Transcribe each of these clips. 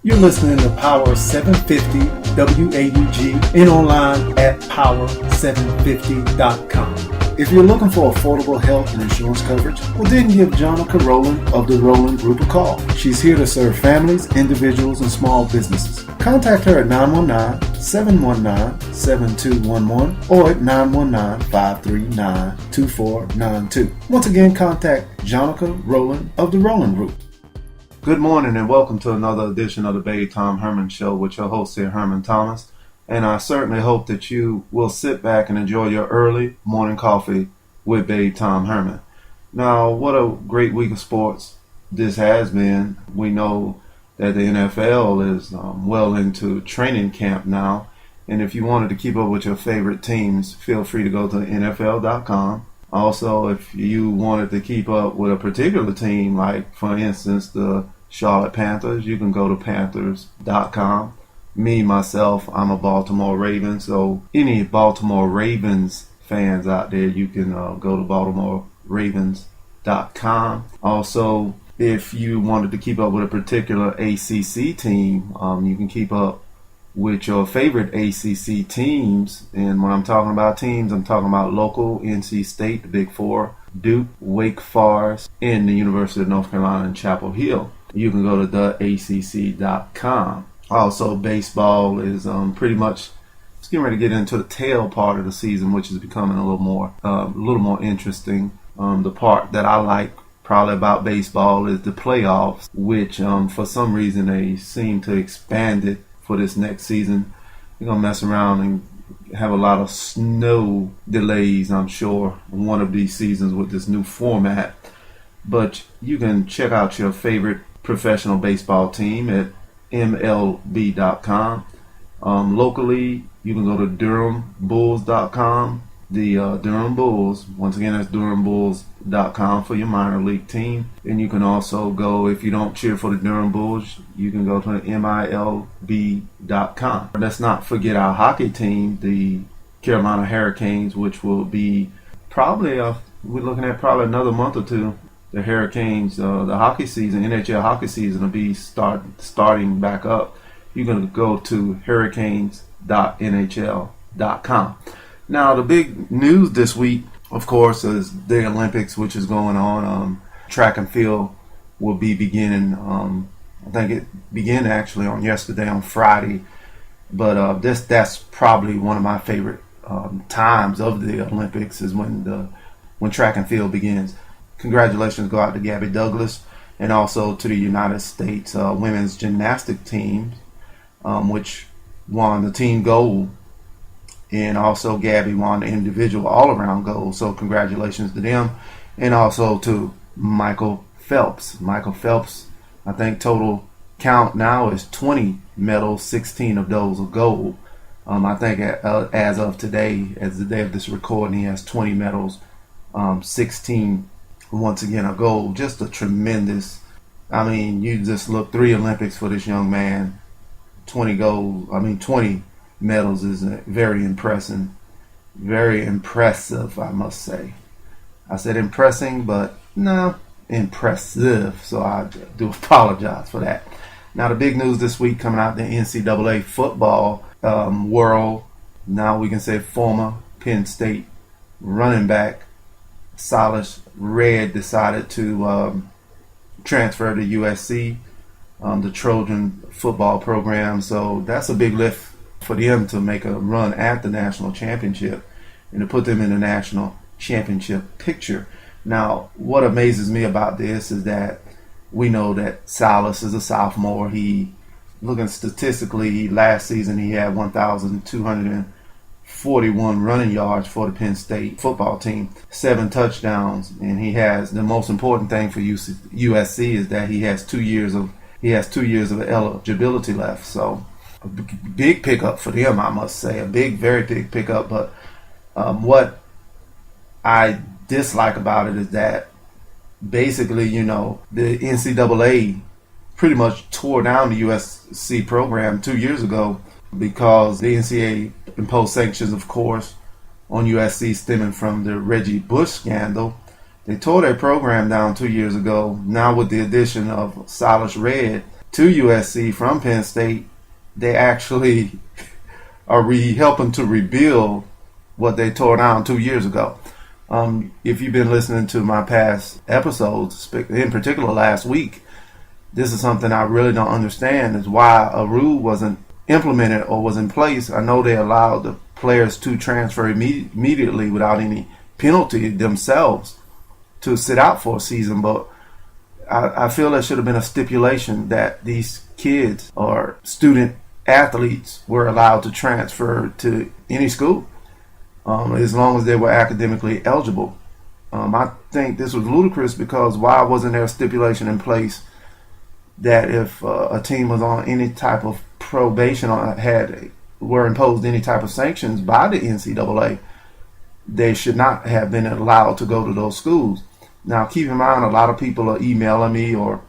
You're listening to Power 750 WAUG and online at power750.com. If you're looking for affordable health and insurance coverage, well then give Jonica Rowland of the Rowland Group a call. She's here to serve families, individuals, and small businesses. Contact her at 919-719-7211 or at 919-539-2492. Once again, contact Jonica Rowland of the Rowland Group. Good morning and welcome to another edition of the Babethomherman Show with your host here, Herman Thomas. And I certainly hope that you will sit back and enjoy your early morning coffee with Babethomherman. Now, what a great week of sports this has been. We know that the NFL is well into training camp now. And if you wanted to keep up with your favorite teams, feel free to go to NFL.com. Also, if you wanted to keep up with a particular team, like, for instance, the Charlotte Panthers, you can go to Panthers.com. Me, myself, I'm a Baltimore Raven, so any Baltimore Ravens fans out there, you can go to BaltimoreRavens.com. Also, if you wanted to keep up with a particular ACC team, you can keep up with your favorite ACC teams. And when I'm talking about teams, I'm talking about local, NC State, the Big Four, Duke, Wake Forest, and the University of North Carolina in Chapel Hill. You can go to theacc.com. Also, baseball is pretty much it's getting ready to get into the tail part of the season, which is becoming a little more interesting. The part that I like probably about baseball is the playoffs, which for some reason they seem to expand it for this next season. They're going to mess around and have a lot of snow delays, I'm sure, one of these seasons with this new format. But you can check out your favorite professional baseball team at MLB.com. Locally, you can go to DurhamBulls.com. The Durham Bulls, once again, that's DurhamBulls.com for your minor league team. And you can also go, if you don't cheer for the Durham Bulls, you can go to MILB.com. Let's not forget our hockey team, the Carolina Hurricanes, which will be probably, we're looking at probably another month or two. The Hurricanes, the hockey season, NHL hockey season will be starting back up. You're going to go to hurricanes.nhl.com. Now, the big news this week, of course, is the Olympics, which is going on. Track and field will be beginning, I think it began actually on yesterday, on Friday. But that's probably one of my favorite times of the Olympics is when track and field begins. Congratulations go out to Gabby Douglas and also to the United States women's gymnastic team, which won the team gold. And also Gabby won the individual all-around gold. So congratulations to them. And also to Michael Phelps. Michael Phelps, I think total count now is 20 medals, 16 of those are gold. I think as of today, as the day of this recording, he has 20 medals, 16 once again are gold. Just a tremendous, I mean, you just look, 3 Olympics for this young man, 20 medals is very impressive, I must say. I said impressing, but no, impressive. So I do apologize for that. Now, the big news this week coming out the NCAA football world. Now we can say former Penn State running back Silas Redd decided to transfer to USC, the Trojan football program. So that's a big lift for them to make a run at the national championship and to put them in the national championship picture. Now, what amazes me about this is that we know that Silas is a sophomore. Looking statistically, last season he had 1,241 running yards for the Penn State football team, 7 touchdowns, and he has, the most important thing for USC is that he has 2 years of eligibility left. So a big pickup for them, I must say, a very big pickup. But what I dislike about it is that basically, the NCAA pretty much tore down the USC program 2 years ago because the NCAA imposed sanctions, of course, on USC stemming from the Reggie Bush scandal. They tore their program down 2 years ago. Now with the addition of Silas Redd, to USC from Penn State, they actually are helping to rebuild what they tore down 2 years ago. If you've been listening to my past episodes, in particular last week, this is something I really don't understand, is why a rule wasn't implemented or was in place. I know they allowed the players to transfer immediately without any penalty themselves to sit out for a season, but I feel there should have been a stipulation that these kids or student athletes were allowed to transfer to any school, as long as they were academically eligible. I think this was ludicrous, because why wasn't there a stipulation in place that if a team was on any type of probation or were imposed any type of sanctions by the NCAA, they should not have been allowed to go to those schools. Now, keep in mind, a lot of people are emailing me or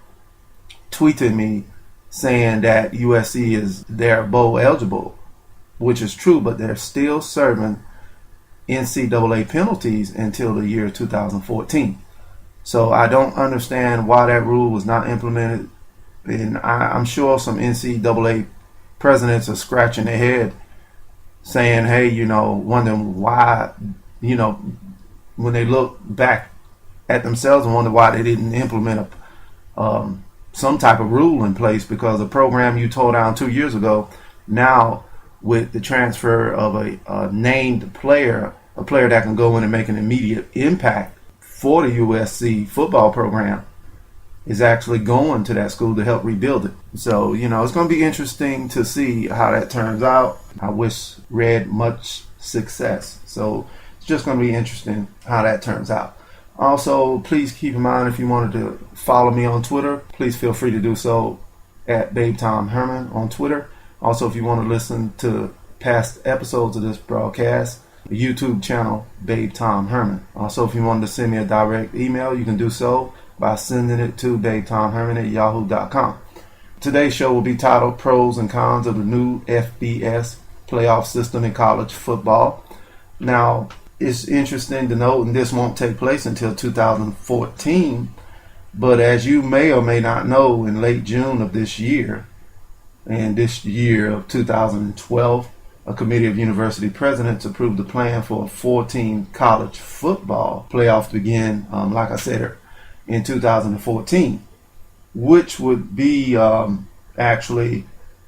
tweeting me saying that USC they're bowl eligible, which is true, but they're still serving NCAA penalties until the year 2014. So I don't understand why that rule was not implemented, and I'm sure some NCAA presidents are scratching their head saying, hey, wondering why, when they look back at themselves and wonder why they didn't implement some type of rule in place, because the program you tore down 2 years ago, now with the transfer of a named player, a player that can go in and make an immediate impact for the USC football program, is actually going to that school to help rebuild it. So, it's going to be interesting to see how that turns out. I wish Redd much success. So it's just going to be interesting how that turns out. Also, please keep in mind, if you wanted to follow me on Twitter, please feel free to do so at Babethomherman on Twitter. Also, if you want to listen to past episodes of this broadcast, the YouTube channel, Babethomherman. Also, if you wanted to send me a direct email, you can do so by sending it to babethomherman@yahoo.com. Today's show will be titled Pros and Cons of the New FBS Playoff System in College Football. Now, it's interesting to note, and this won't take place until 2014, but as you may or may not know, in late June of this year, and this year of 2012, a committee of university presidents approved a plan for a 14 college football playoff to begin, like I said, in 2014, which would be actually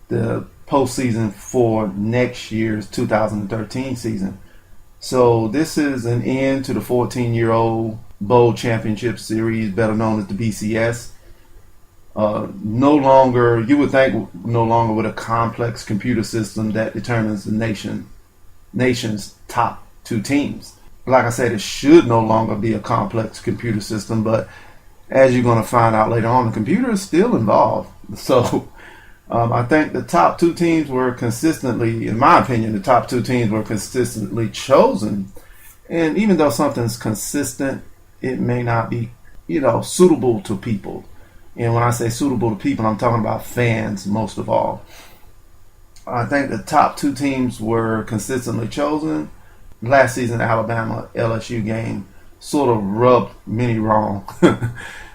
the postseason for next year's 2013 season. So this is an end to the 14-year-old Bowl Championship Series, better known as the BCS. No longer, you would think, no longer with a complex computer system that determines the nation's top two teams. Like I said, it should no longer be a complex computer system, but as you're going to find out later on, the computer is still involved. So I think the top two teams were consistently, in my opinion, the top two teams were consistently chosen. And even though something's consistent, it may not be, suitable to people. And when I say suitable to people, I'm talking about fans most of all. I think the top two teams were consistently chosen. Last season, the Alabama LSU game sort of rubbed many wrong.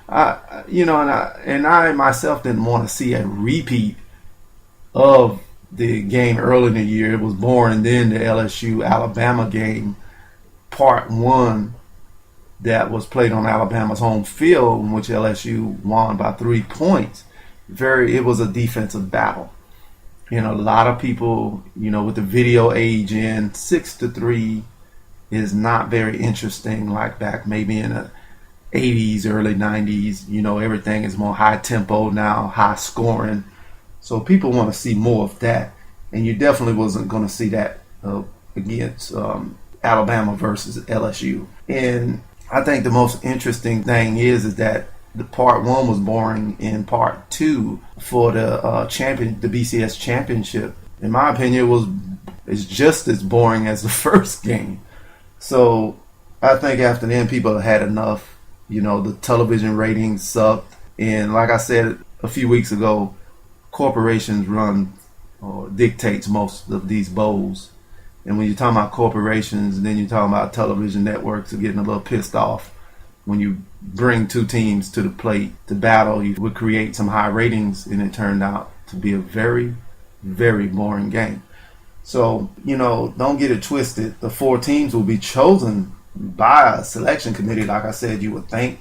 I myself didn't want to see a repeat of the game early in the year. It was boring. And then the LSU Alabama game, part one, that was played on Alabama's home field, in which LSU won by 3 points. It was a defensive battle. A lot of people, with the video age in, 6-3 is not very interesting like back maybe in the 80s, early 90s. Everything is more high tempo now, high scoring. So people want to see more of that. And you definitely wasn't going to see that against Alabama versus LSU. And I think the most interesting thing is that the part one was boring, and part two for the BCS championship, in my opinion, is just as boring as the first game. So I think after then people had enough. The television ratings sucked, and like I said a few weeks ago, corporations run or dictates most of these bowls. And when you're talking about corporations, then you're talking about television networks are getting a little pissed off when you bring two teams to the plate to battle, you would create some high ratings, and it turned out to be a very, very boring game. So, don't get it twisted. The 4 teams will be chosen by a selection committee. Like I said, you would think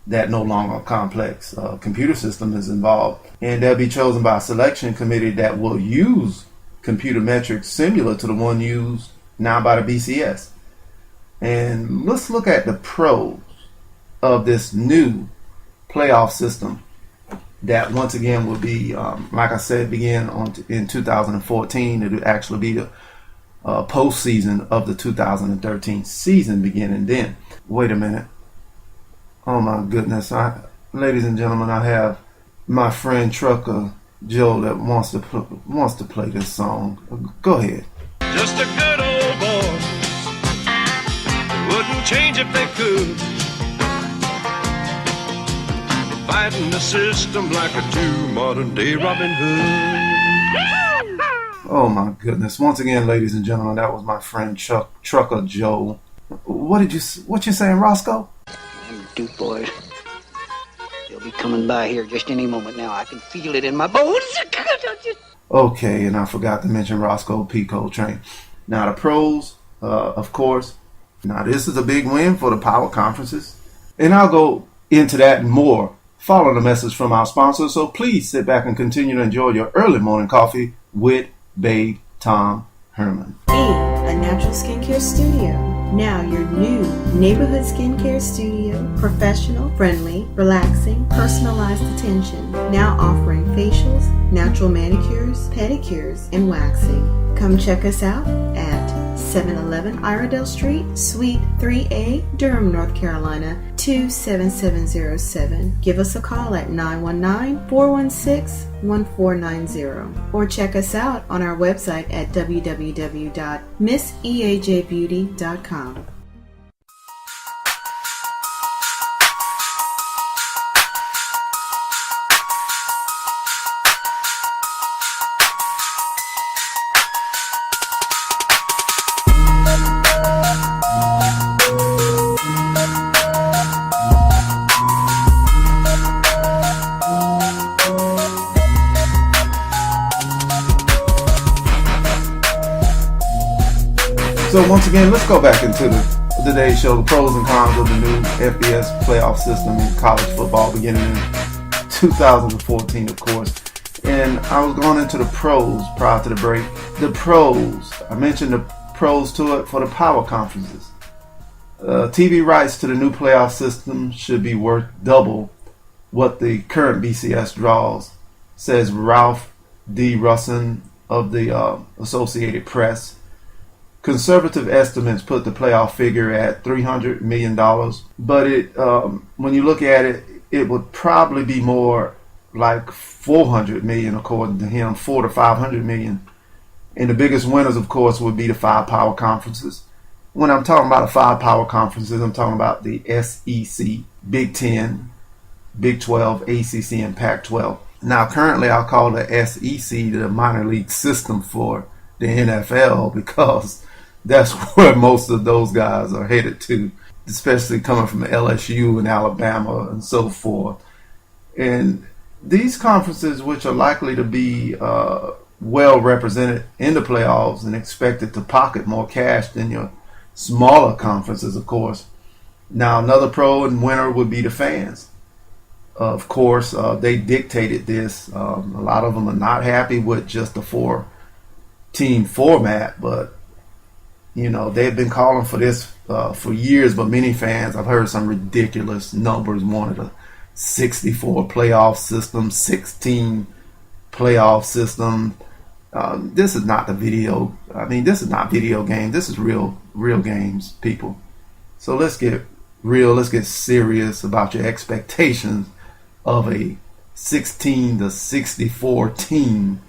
that no longer a complex computer system is involved. And they'll be chosen by a selection committee that will use computer metrics similar to the one used now by the BCS. And let's look at the pros of this new playoff system that once again will be, like I said, begin in 2014. It will actually be the postseason of the 2013 season beginning then. Wait a minute. Oh my goodness. Ladies and gentlemen, I have my friend Trucker Joe that wants to play this song. Go ahead. Just a good old boy. They wouldn't change if they could. Fighting the system like a true modern day Robin Hood. Oh my goodness. Once again, ladies and gentlemen, that was my friend Trucker Joe. What you saying, Roscoe? Them Duke boys, they'll be coming by here just any moment now. I can feel it in my bones. Okay, and I forgot to mention Roscoe P. Coltrane. Now the pros, of course. Now this is a big win for the power conferences. And I'll go into that and more following the message from our sponsor. So please sit back and continue to enjoy your early morning coffee with Babethomherman. A natural skincare studio. Now your new neighborhood skincare studio. Professional, friendly, relaxing, personalized attention. Now offering facials, natural manicures, pedicures, and waxing. Come check us out at 711 Iredell Street, Suite 3A, Durham, North Carolina, 27707. Give us a call at 919-416-1490 or check us out on our website at www.misseajbeauty.com. So once again, let's go back into today's show, the pros and cons of the new FBS playoff system in college football beginning in 2014, of course. And I was going into the pros prior to the break. The pros, I mentioned the pros to it for the power conferences. TV rights to the new playoff system should be worth double what the current BCS draws, says Ralph D. Russin of the Associated Press. Conservative estimates put the playoff figure at $300 million, but when you look at it, it would probably be more like $400 million, according to him, $400 to $500 million. And the biggest winners, of course, would be the 5 power conferences. When I'm talking about the 5 power conferences, I'm talking about the SEC, Big 10, Big 12, ACC, and Pac-12. Now, currently, I'll call the SEC the minor league system for the NFL because that's where most of those guys are headed to, especially coming from LSU and Alabama and so forth. And these conferences, which are likely to be well represented in the playoffs and expected to pocket more cash than your smaller conferences, of course. Now, another pro and winner would be the fans. Of course, they dictated this. A lot of them are not happy with just the 4-team format, but they've been calling for this for years, but many fans, I've heard some ridiculous numbers, wanted a 64 playoff system, 16 playoff system. This is not this is not video game. This is real games, people. So let's get real. Let's get serious about your expectations of a 16 to 64 team